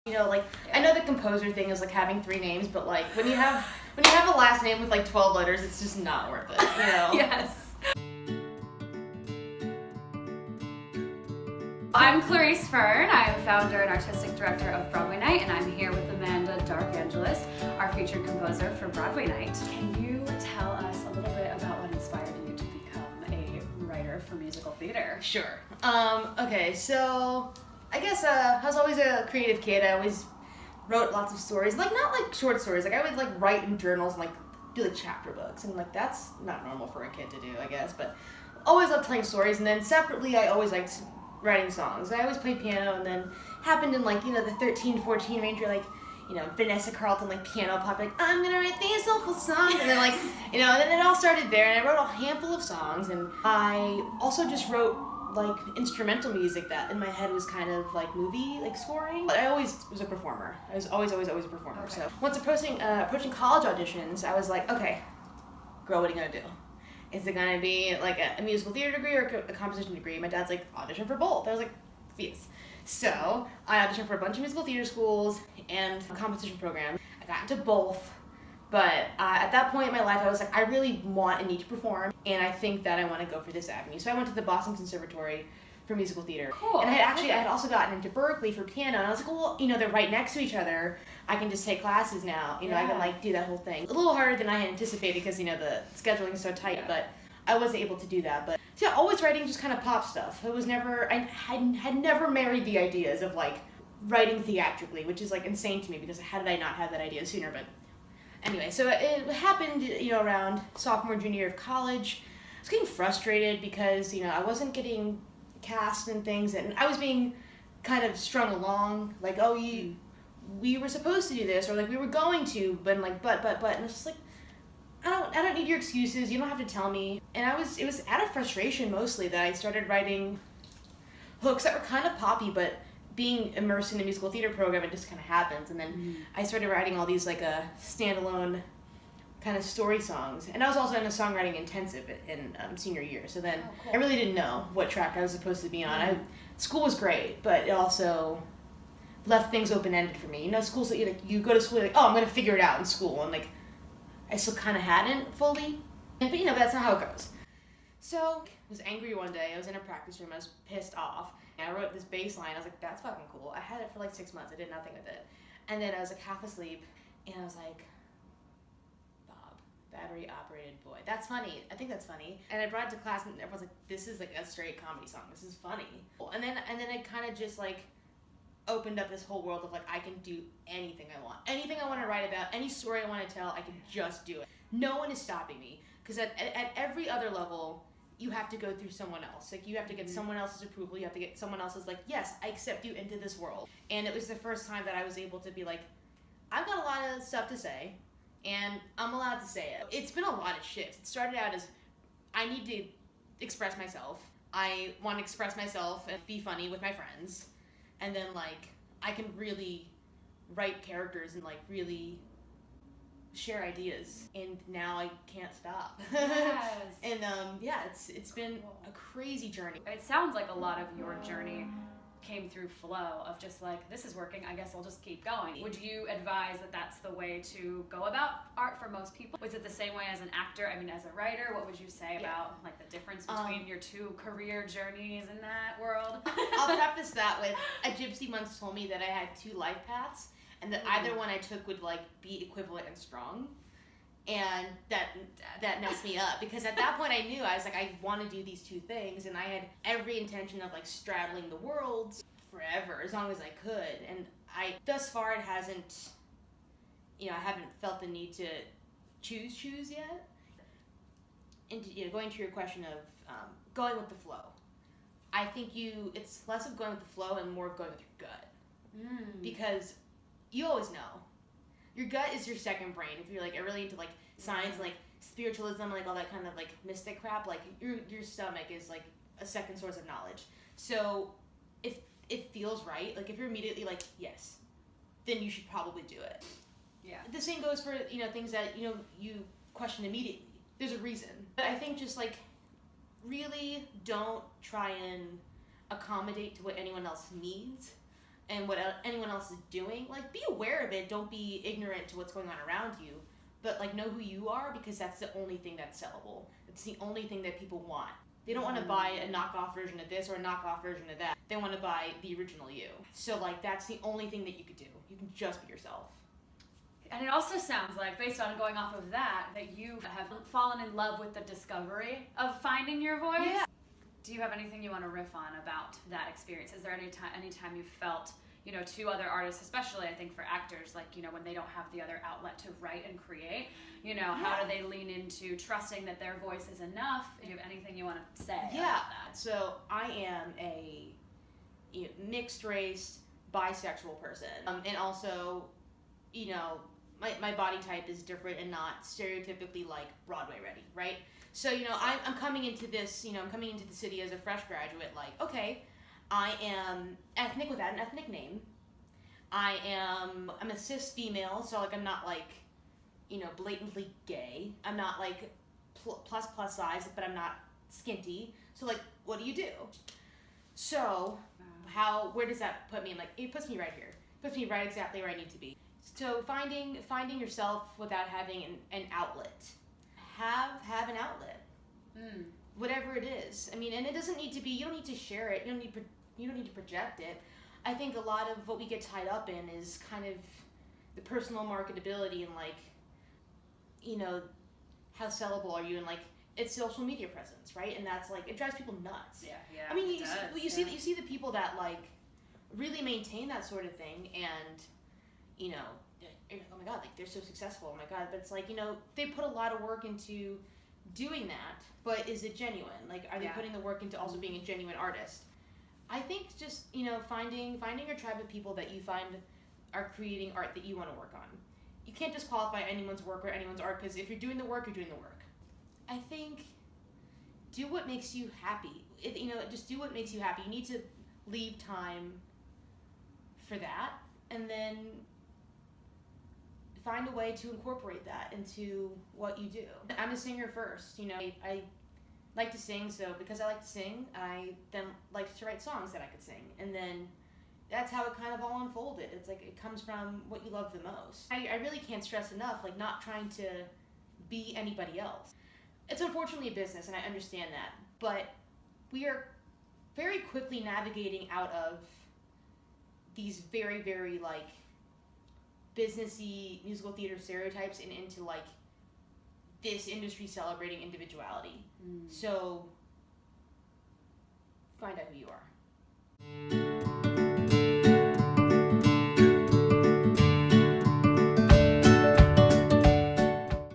You know, like, I know the composer thing is like having 3 names, but like when you have a last name with like 12 letters, it's just not worth it, you know? Yes. I'm Clarise Fern. I'm founder and artistic director of Broadway Night, and I'm here with Amanda Dark-Angelis, our featured composer for Broadway Night. Can you tell us a little bit about what inspired you to become a writer for musical theater? Sure. Okay, so I guess I was always a creative kid. I always wrote lots of stories, like not like short stories. Like I would like write in journals and like do like chapter books, and like that's not normal for a kid to do, I guess. But always loved telling stories, and then separately I always liked writing songs. I always played piano, and then happened in like, you know, the 13, 14 range, where like, you know, Vanessa Carlton, like piano pop, like, I'm gonna write these soulful songs, and then like, you know, and then it all started there, and I wrote a handful of songs, and I also just wrote like instrumental music that in my head was kind of like movie like scoring. But I always was a performer. I was always a performer. Okay. So once approaching college auditions, I was like, okay, girl, what are you gonna do? Is it gonna be like a musical theater degree or a composition degree? My dad's like, audition for both. I was like, yes. So I auditioned for a bunch of musical theater schools and a competition program. I got into both, but at that point in my life, I was like, I really want and need to perform, and I think that I want to go for this avenue. So I went to the Boston Conservatory for musical theater. Cool. And I had also gotten into Berkeley for piano, and I was like, well, you know, they're right next to each other. I can just take classes now. You know, I can like do that whole thing. A little harder than I had anticipated because, you know, the scheduling is so tight, but I was able to do that. But so yeah, always writing just kind of pop stuff. It was never, I had never married the ideas of like writing theatrically, which is like insane to me because how did I not have that idea sooner? But anyway, so it happened, you know, around sophomore, junior year of college. I was getting frustrated because, you know, I wasn't getting cast and things, and I was being kind of strung along, like, oh, we were supposed to do this, or like we were going to, but like, but, and it's just like, I don't need your excuses. You don't have to tell me. And it was out of frustration mostly that I started writing hooks that were kind of poppy, but being immersed in a musical theater program, it just kind of happens. And then I started writing all these like standalone kind of story songs. And I was also in a songwriting intensive in senior year. So then I really didn't know what track I was supposed to be on. School was great, but it also left things open-ended for me. You know, school's like, you go to school, like, oh, I'm going to figure it out in school. And like, I still kind of hadn't fully. But you know, that's not how it goes. So I was angry one day. I was in a practice room. I was pissed off. And I wrote this bass line. I was like, that's fucking cool. I had it for like 6 months. I did nothing with it. And then I was like half asleep. And I was like, Bob, battery operated boy. That's funny. I think that's funny. And I brought it to class and everyone's like, this is like a straight comedy song. This is funny. And then it kind of just like opened up this whole world of like, I can do anything I want. Anything I want to write about, any story I want to tell, I can just do it. No one is stopping me. Because at every other level, you have to go through someone else. Like, you have to get someone else's approval. You have to get someone else's like, yes, I accept you into this world. And it was the first time that I was able to be like, I've got a lot of stuff to say, and I'm allowed to say it. It's been a lot of shifts. It started out as, I need to express myself. I want to express myself and be funny with my friends. And then, like, I can really write characters and, like, really share ideas. And now I can't stop. Yes. And, yeah, it's been a crazy journey. It sounds like a lot of your journey came through flow of just like, this is working, I guess I'll just keep going. Would you advise that that's the way to go about art for most people? Was it the same way as an actor? I mean, as a writer, what would you say about like the difference between your two career journeys in that world? I'll preface that with, a gypsy once told me that I had 2 life paths, and that either one I took would like be equivalent and strong. And that messed me up, because at that point I knew, I was like, I want to do these 2 things, and I had every intention of like straddling the worlds forever, as long as I could. And thus far it hasn't, you know, I haven't felt the need to choose yet. And you know, going to your question of going with the flow, I think it's less of going with the flow and more of going with your gut. Because you always know. Your gut is your second brain. If you're like really into like science and like spiritualism and like all that kind of like mystic crap, like your stomach is like a second source of knowledge. So if it feels right, like if you're immediately like, yes, then you should probably do it. Yeah. The same goes for, you know, things that, you know, you question immediately. There's a reason. But I think just like really don't try and accommodate to what anyone else needs. and what anyone else is doing, like, be aware of it. Don't be ignorant to what's going on around you, but like know who you are, because that's the only thing that's sellable. It's the only thing that people want. They don't want to buy a knockoff version of this or a knockoff version of that. They want to buy the original you. So like that's the only thing that you could do. You can just be yourself. And it also sounds like, based on going off of that you have fallen in love with the discovery of finding your voice. Yeah. Do you have anything you want to riff on about that experience? Is there any time you felt, you know, to other artists, especially I think for actors, like, you know, when they don't have the other outlet to write and create, you know, how do they lean into trusting that their voice is enough? Do you have anything you want to say about that? So I am a mixed race, bisexual person. And also, you know, my body type is different and not stereotypically like Broadway ready, right? So, you know, I'm coming into this, you know, I'm coming into the city as a fresh graduate, like, okay, I am ethnic without an ethnic name. I'm a cis female, so like I'm not like, you know, blatantly gay. I'm not like plus size, but I'm not skinty. So like, what do you do? So where does that put me? Like, it puts me right here. It puts me right exactly where I need to be. So finding yourself without having an outlet. Have an outlet. Whatever it is. I mean, and it doesn't need to be, you don't need to share it. You don't need to project it. I think a lot of what we get tied up in is kind of the personal marketability and like, you know, how sellable are you, and like it's social media presence, right? And that's like, it drives people nuts. Yeah. I mean, you see the people that like really maintain that sort of thing, and you know, oh my god, like they're so successful. Oh my god, but it's like, you know, they put a lot of work into doing that, but is it genuine? Like, are they putting the work into also being a genuine artist? I think just, you know, finding your tribe of people that you find are creating art that you want to work on. You can't disqualify anyone's work or anyone's art, because if you're doing the work, you're doing the work. I think do what makes you happy. Just do what makes you happy. You need to leave time for that, and then find a way to incorporate that into what you do. I'm a singer first, you know. I like to sing, so because I like to sing, I then like to write songs that I could sing, and then that's how it kind of all unfolded. It's like it comes from what you love the most. I really can't stress enough, like, not trying to be anybody else. It's unfortunately a business, and I understand that, but we are very quickly navigating out of these very, very, like, businessy musical theater stereotypes and into, like, this industry celebrating individuality. So find out who you are.